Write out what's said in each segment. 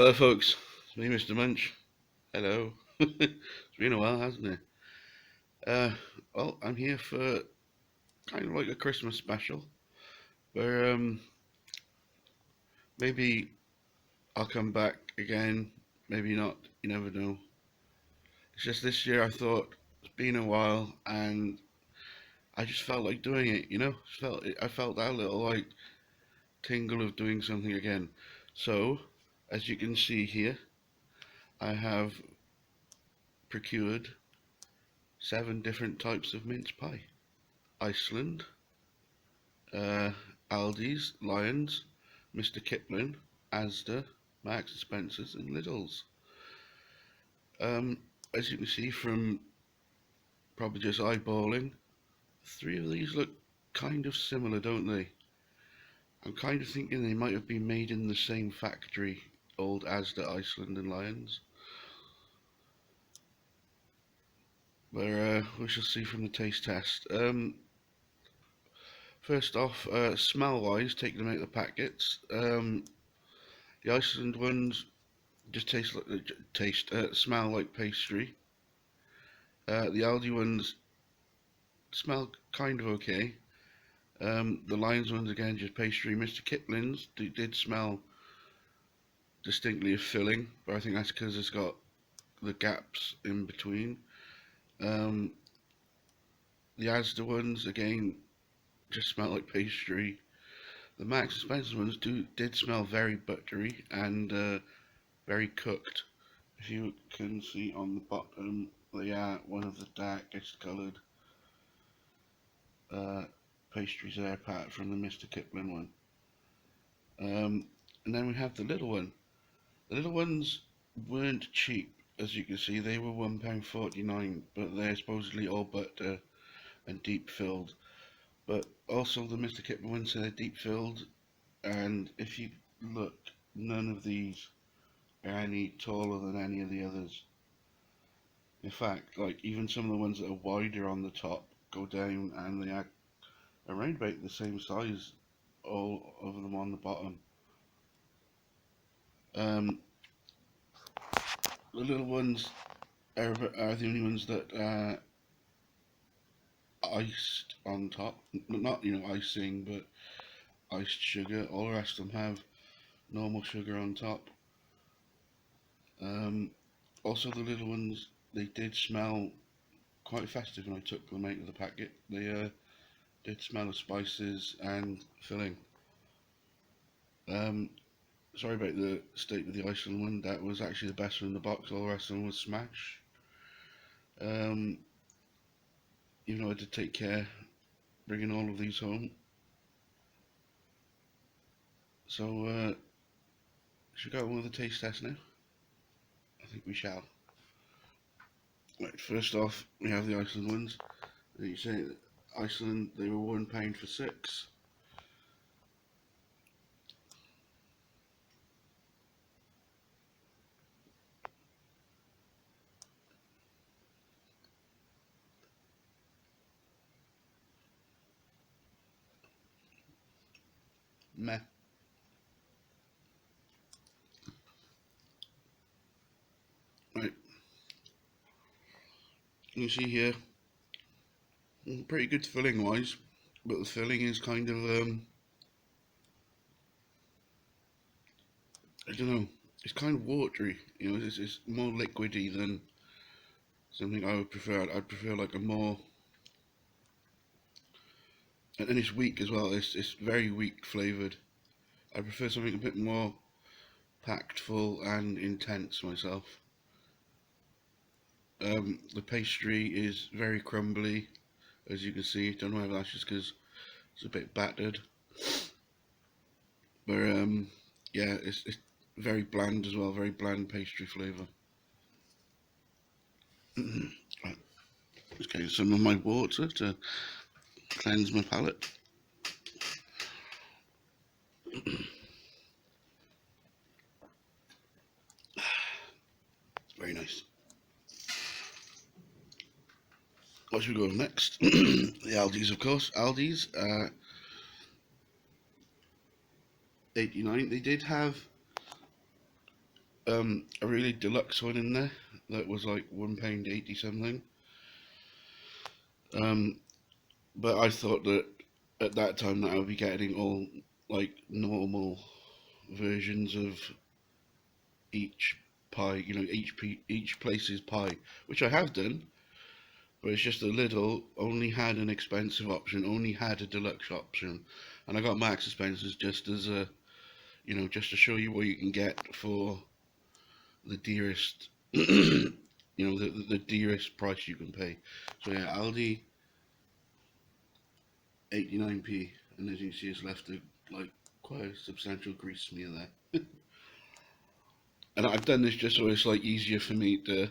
Hello, folks. It's me, Mr. Munch. Hello. It's been a while, hasn't it? Uh, well, I'm here for kind of like a Christmas special, where maybe I'll come back again, maybe not. You never know. It's just this year I thought it's been a while, and I just felt like doing it. I felt that little like tingle of doing something again. So, as you can see here, I have procured 7 different types of mince pie. Iceland, uh, Aldi's, Lions, Mr. Kipling, Asda, Marks and Spencers, and Lidl's. Um, as you can see from probably just eyeballing, 3 of these look kind of similar, don't they? I'm kind of thinking they might have been made in the same factory, old Asda, Iceland, and Lions. But we shall see from the taste test. First off, smell-wise, taking them out of the packets. The Iceland ones just smell like pastry. The Aldi ones smell kind of okay. The Lions ones again just pastry. Mr. Kipling's did smell distinctly of filling, but I think that's because it's got the gaps in between. Um, the Asda ones again just smell like pastry. The Max and Spencer ones did smell very buttery and very cooked. If you can see on the bottom, they are one of the darkest coloured pastries there, apart from the Mr. Kipling one. And then we have the little one. The little ones weren't cheap, as you can see. They were £1.49, but they're supposedly all butter and deep filled. But also the Mr. Kipling ones, so they're deep filled. And if you look, none of these are any taller than any of the others. In fact, like even some of the ones that are wider on the top go down, and they are around about the same size, all of them on the bottom. Um, the little ones are the only ones that are iced on top. Not, icing, but iced sugar. All the rest of them have normal sugar on top. Um, Also, the little ones, they did smell quite festive when I took them out of the packet. They did smell of spices and filling. Um, Sorry about the state of the Iceland one. That was actually the best one in the box. All the rest of them was smash. Um, Even though I did take care bringing all of these home. So, should we go on with the taste test now? I think we shall. Right, first off, we have the Iceland ones. You say Iceland, they were £1 for 6. Meh. Right, you see here, pretty good filling wise, but the filling is kind of, I don't know, it's kind of watery. It's more liquidy than something I would prefer. I'd prefer like a more, and it's weak as well. It's very weak flavoured. I prefer something a bit more packed full and intense myself. The pastry is very crumbly, as you can see. Don't know whether that's just because it's a bit battered, but yeah, it's very bland as well. Very bland pastry flavour. Right, let's get some of my water to cleanse my palate. Very nice. What should we go with next? The Aldi's, of course. Aldi's, 89. They did have a really deluxe one in there that was like £1.80 something. Um, but I thought that at that time that I would be getting all like normal versions of each pie, each place's pie, which I have done, but it's just a little only had an expensive option, only had a deluxe option, and I got Max Spencer's just as a, just to show you what you can get for the dearest, the dearest price you can pay. So yeah, Aldi 89p, and as you can see, it's left a like quite a substantial grease smear there. And I've done this just so it's like easier for me to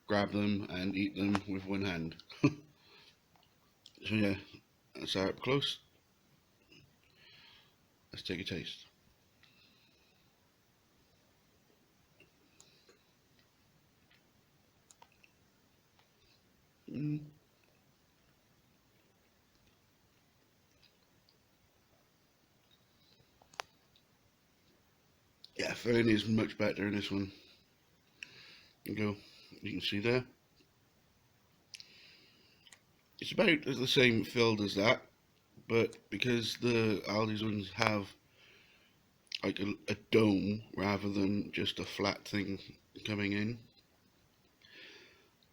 grab them and eat them with one hand. So yeah, that's how up close. Let's take a taste. Mm. Yeah, filling is much better in this one. You can see there. It's about the same filled as that, but because the Aldi's ones have like a dome rather than just a flat thing coming in,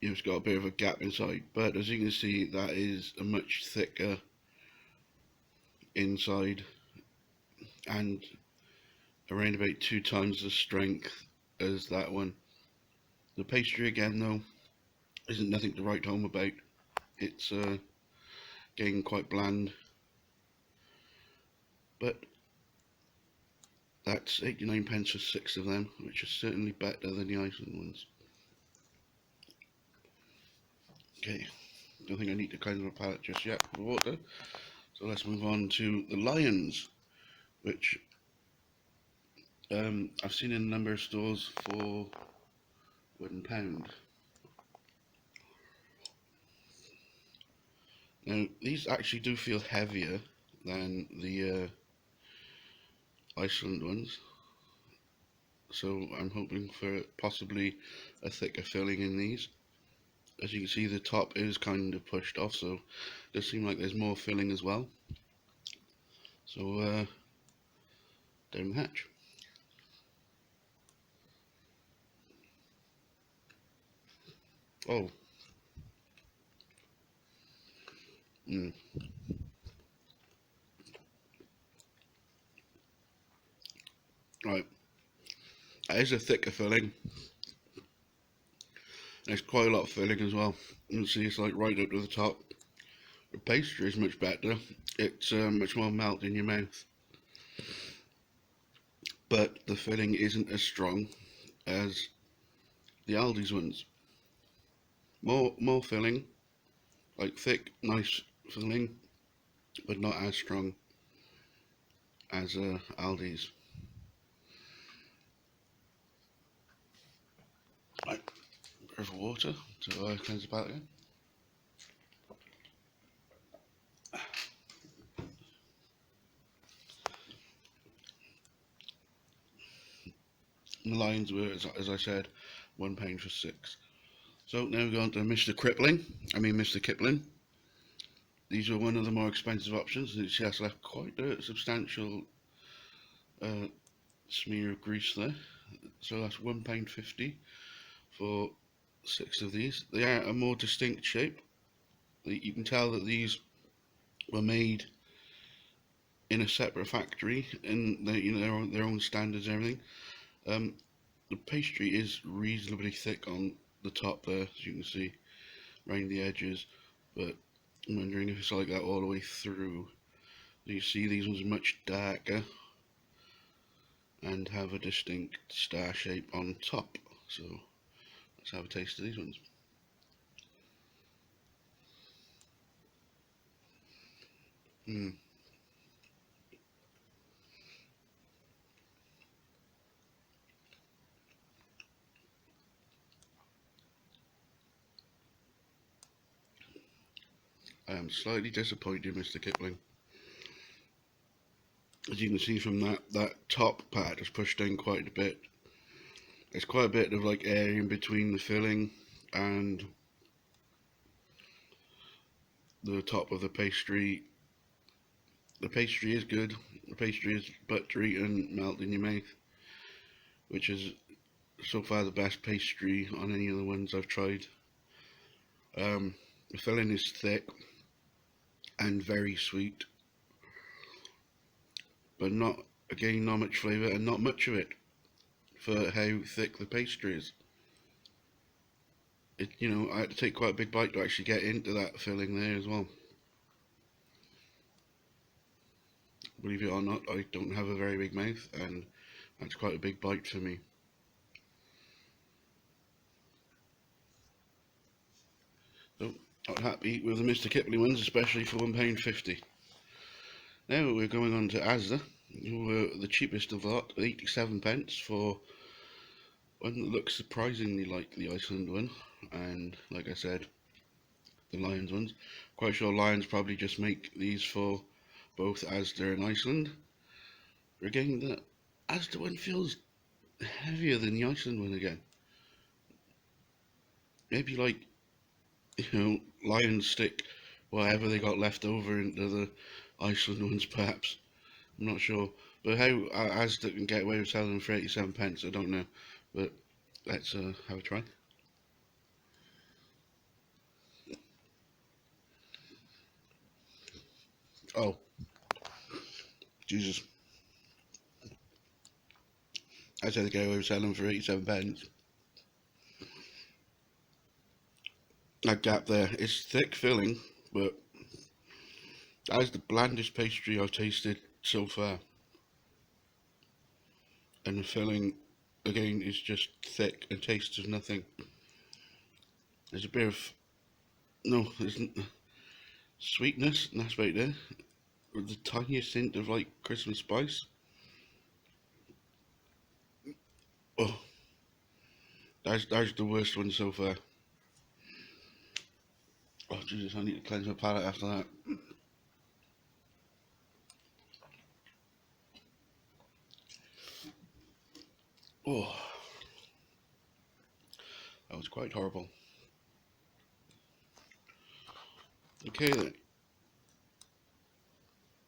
it's got a bit of a gap inside. But as you can see, that is a much thicker inside and around about 2 times the strength as that one. The pastry again though isn't nothing to write home about. It's getting quite bland, but that's 89p for 6 of them, which is certainly better than the Iceland ones. Okay, don't think I need to cleanse my palate just yet with water, so let's move on to the Lions, which I've seen in a number of stores for £1. Now these actually do feel heavier than the Iceland ones, so I'm hoping for possibly a thicker filling in these. As you can see, the top is kind of pushed off, so it does seem like there's more filling as well. So down the hatch. Oh, mm. Right, that is a thicker filling. There's quite a lot of filling as well. You can see it's like right up to the top. The pastry is much better. It's much more melt in your mouth, but the filling isn't as strong as the Aldi's ones. More filling, like thick, nice filling, but not as strong as Aldi's. Right, a bit of water to cleanse the palate again. The Lions were, as I said, £1 for 6. So now we're going to Mr. Kipling. These were one of the more expensive options. It has left quite a substantial uh, smear of grease there. So that's £1.50 for 6 of these. They are a more distinct shape. You can tell that these were made in a separate factory and they, their own standards and everything. The pastry is reasonably thick on the top there, as you can see, around the edges, but I'm wondering if it's like that all the way through. You see these ones are much darker and have a distinct star shape on top. So let's have a taste of these ones. Mm. I am slightly disappointed, Mr. Kipling. As you can see from that top part is pushed down quite a bit. There's quite a bit of like area in between the filling and the top of the pastry. The pastry is good. The pastry is buttery and melt in your mouth, which is so far the best pastry on any of the ones I've tried. The filling is thick and very sweet, but not much flavour and not much of it for how thick the pastry is. I had to take quite a big bite to actually get into that filling there as well. Believe it or not, I don't have a very big mouth, and that's quite a big bite for me. So, not happy with the Mr. Kipling ones, especially for £1.50. Now we're going on to Asda, who were the cheapest of the lot, 87 pence for one that looks surprisingly like the Iceland one, and like I said, the Lions ones. Quite sure Lions probably just make these for both Asda and Iceland. But again, the Asda one feels heavier than the Iceland one again. Maybe like, Lions stick whatever they got left over into the Iceland ones perhaps. I'm not sure. But how Asda can get away with selling them for 87 pence, I don't know. But let's have a try. Oh, Jesus. I said to get away with selling them for 87 pence. That gap there. It's thick filling, but that is the blandest pastry I've tasted so far. And the filling, again, is just thick and tastes of nothing. There's a bit of, no, there's sweetness, and that's about there. With the tiniest hint of like Christmas spice. Oh, that's the worst one so far. Oh Jesus, I need to cleanse my palate after that. Oh, that was quite horrible. Okay then,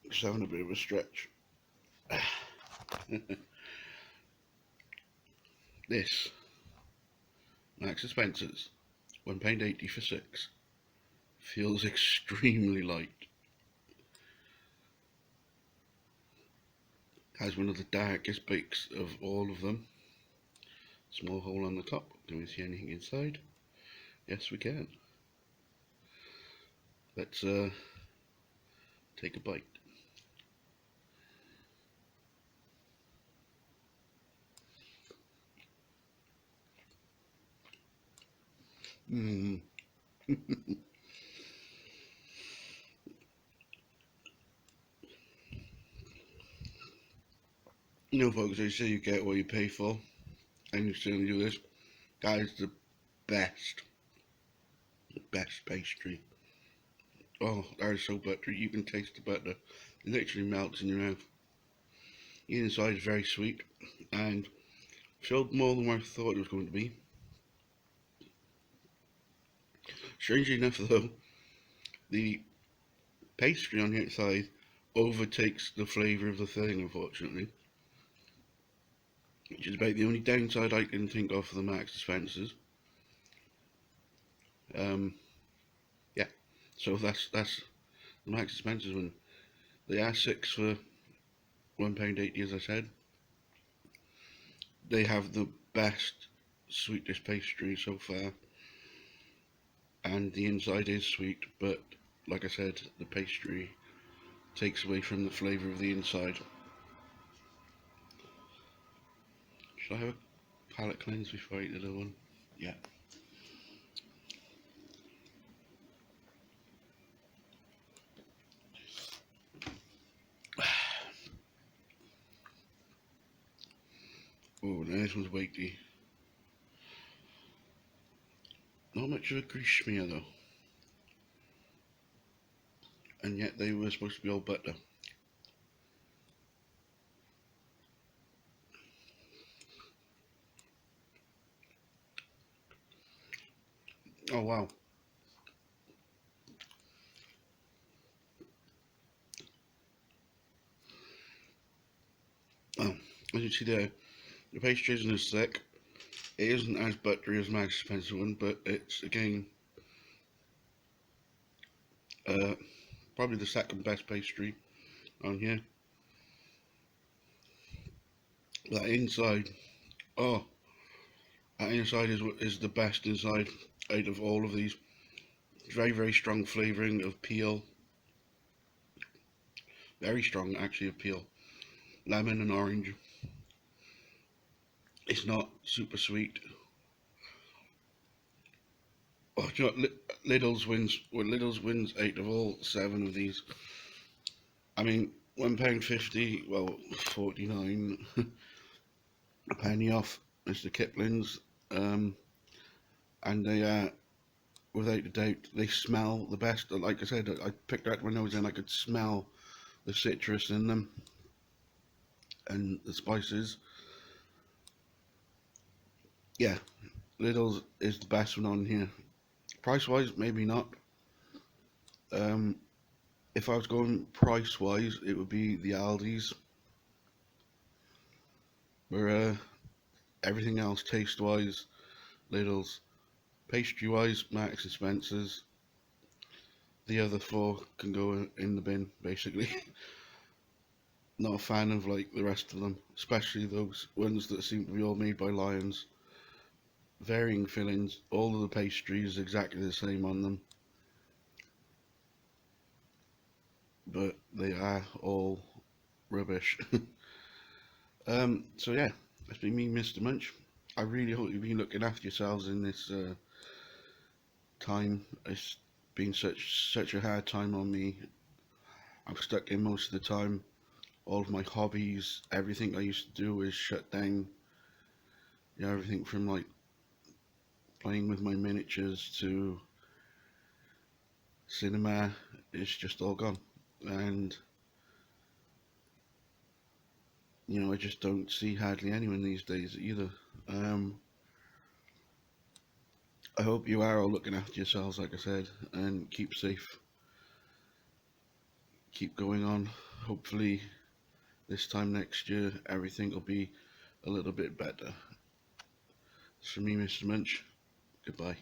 just having a bit of a stretch. This Marks and Spencer's, £1.80 for 6. Feels extremely light. Has one of the darkest bakes of all of them. Small hole on the top. Can we see anything inside? Yes, we can. Let's take a bite. Mmm. Folks, they say you get what you pay for, and you certainly do this. That is the best pastry. Oh, that is so buttery. You can taste the butter. It literally melts in your mouth. The inside is very sweet and filled more than what I thought it was going to be. Strangely enough, though, the pastry on the outside overtakes the flavour of the filling, unfortunately. Which is about the only downside I can think of for the Marks and Spencers. Yeah, so that's the Marks and Spencers one. They are 6 for £1.80, as I said. They have the best sweetest pastry so far, and the inside is sweet, but like I said, the pastry takes away from the flavour of the inside. Should I have a palate cleanse before I eat the other one? Yeah. Oh, now this one's weighty. Not much of a grease smear though. And yet they were supposed to be all butter. Oh wow. Oh, as you see there, the pastry isn't as thick. It isn't as buttery as Max Spencer one, but it's again uh, probably the second best pastry on here. That inside, oh, that inside is the best inside out of all of these. Very very strong flavouring of peel, very strong actually of peel, lemon and orange. It's not super sweet. Oh, do you know what? Lidl's wins. Well, Lidl's wins out of all seven of these. I mean, £1.50. Well, 49. A penny off Mr. Kipling's. Um, and they, without a doubt, they smell the best. Like I said, I picked out my nose and I could smell the citrus in them and the spices. Yeah, Lidl's is the best one on here. Price wise, maybe not. Um, if I was going price wise, it would be the Aldi's, where everything else taste wise, Lidl's. Pastry wise, Marks and Spencer's. The other four can go in the bin, basically. Not a fan of like the rest of them, especially those ones that seem to be all made by Lions. Varying fillings, all of the pastries exactly the same on them, but they are all rubbish. So yeah, that's been me, Mr. Munch. I really hope you've been looking after yourselves in this time. It's been such a hard time on me. I'm stuck in most of the time. All of my hobbies, everything I used to do is shut down. You know, everything from like playing with my miniatures to cinema is just all gone. And you know, I just don't see hardly anyone these days either. Um, I hope you are all looking after yourselves, like I said, and keep safe. Keep going on. Hopefully, this time next year, everything will be a little bit better. It's from me, Mr. Munch. Goodbye.